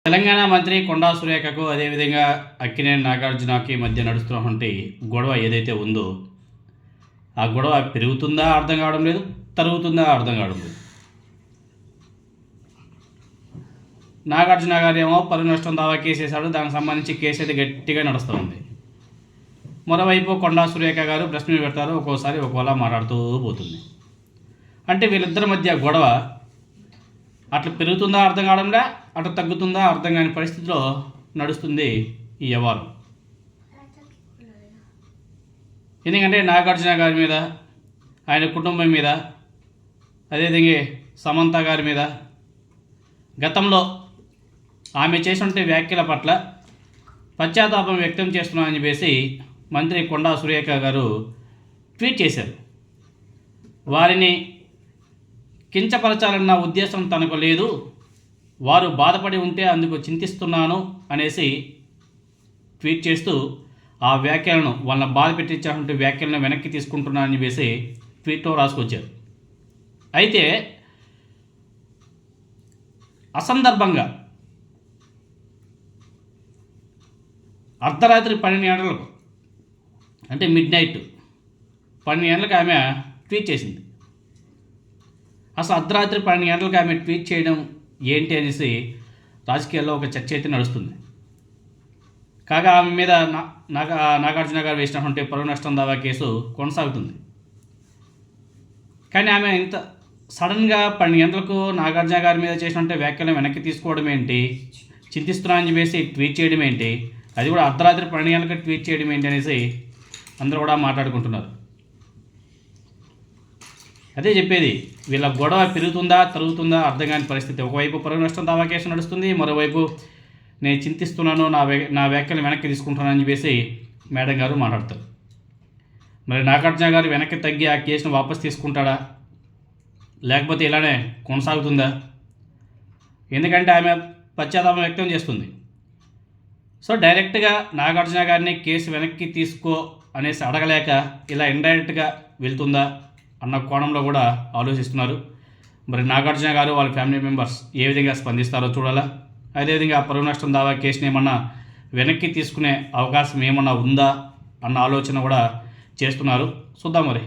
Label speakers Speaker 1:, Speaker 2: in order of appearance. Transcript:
Speaker 1: తెలంగాణ మంత్రి కొండా సురేఖకు అదేవిధంగా అక్కినేని నాగార్జునకి మధ్య నడుస్తున్నటువంటి గొడవ ఏదైతే ఉందో ఆ గొడవ పెరుగుతుందా అర్థం కావడం లేదు, తరుగుతుందా అర్థం కావడం లేదు. నాగార్జున గారు ఏమో పరువు నష్టం దావా కేసు వేశాడు, దానికి సంబంధించి కేసు అయితే గట్టిగా నడుస్తూ ఉంది. మరోవైపు కొండా సురేఖ గారు ప్రెస్ మీట్ పెడతారు, ఒక్కోసారి ఒక్కోలా మాట్లాడుతూ పోతుంది. అంటే వీళ్ళిద్దరి మధ్య గొడవ అట్లా పెరుగుతుందా అర్థం కావడంలే, అట్లా తగ్గుతుందా అర్థం కాని పరిస్థితిలో నడుస్తుంది ఈ వ్యవహారం. ఎందుకంటే నాగార్జున గారి మీద, ఆయన కుటుంబం మీద, అదేవిధంగా సమంత గారి మీద గతంలో ఆమె చేసినటువంటి వ్యాఖ్యల పట్ల పశ్చాత్తాపం వ్యక్తం చేస్తున్నామని చెప్పేసి మంత్రి కొండా సురేఖ గారు ట్వీట్ చేశారు. వారిని కించపరచాలన్న ఉద్దేశం తనకు లేదు, వారు బాధపడి ఉంటే అందుకు చింతిస్తున్నాను అనేసి ట్వీట్ చేస్తూ ఆ వ్యాఖ్యలను, వాళ్ళని బాధ పెట్టించినటువంటి వ్యాఖ్యలను వెనక్కి తీసుకుంటున్నానని చెప్పేసి ట్వీట్లో రాసుకొచ్చారు. అయితే అసందర్భంగా అర్ధరాత్రి 12 గంటలకు, అంటే మిడ్ నైట్ 12 గంటలకు ఆమె ట్వీట్ చేసింది. అసలు అర్ధరాత్రి 12 గంటలకు ఆమె ట్వీట్ చేయడం ఏంటి అనేసి రాజకీయాల్లో ఒక చర్చ అయితే నడుస్తుంది. కాగా ఆమె మీద నాగార్జున గారు వేసినటువంటి పరువు నష్టం దావా కేసు కొనసాగుతుంది. కానీ ఆమె ఇంత సడన్గా 12 గంటలకు నాగార్జున గారి మీద చేసినట్టే వ్యాఖ్యలను వెనక్కి తీసుకోవడం ఏంటి, చింతిస్తున్నానని చెప్పేసి ట్వీట్ చేయడం ఏంటి, అది కూడా అర్ధరాత్రి 12 గంటలకు ట్వీట్ చేయడం ఏంటి అనేసి అందరూ కూడా మాట్లాడుకుంటున్నారు. అదే చెప్పేది, వీళ్ళ గొడవ పెరుగుతుందా తరుగుతుందా అర్థం కాని పరిస్థితి. ఒకవైపు పరువు నష్టం దావా కేసు నడుస్తుంది, మరోవైపు నేను చింతిస్తున్నాను, నా వ్యాఖ్యలు వెనక్కి తీసుకుంటున్నానని చెప్పేసి మేడం గారు మాట్లాడతారు. మరి నాగార్జున గారు వెనక్కి తగ్గి ఆ కేసును వాపస్ తీసుకుంటాడా, లేకపోతే ఇలానే కొనసాగుతుందా? ఎందుకంటే ఆమె పశ్చాత్తాపం వ్యక్తం చేస్తుంది. సో డైరెక్ట్గా నాగార్జున గారిని కేసు వెనక్కి తీసుకో అనేసి అడగలేక ఇలా ఇండైరెక్ట్గా వెళ్తుందా అన్న కోణంలో కూడా ఆలోచిస్తున్నారు. మరి నాగార్జున గారు వాళ్ళ ఫ్యామిలీ మెంబర్స్ ఏ విధంగా స్పందిస్తారో చూడాలా. అదేవిధంగా పరువు నష్టం దావా కేసుని ఏమన్నా వెనక్కి తీసుకునే అవకాశం ఏమన్నా ఉందా అన్న ఆలోచన కూడా చేస్తున్నారు. చూద్దాం మరి.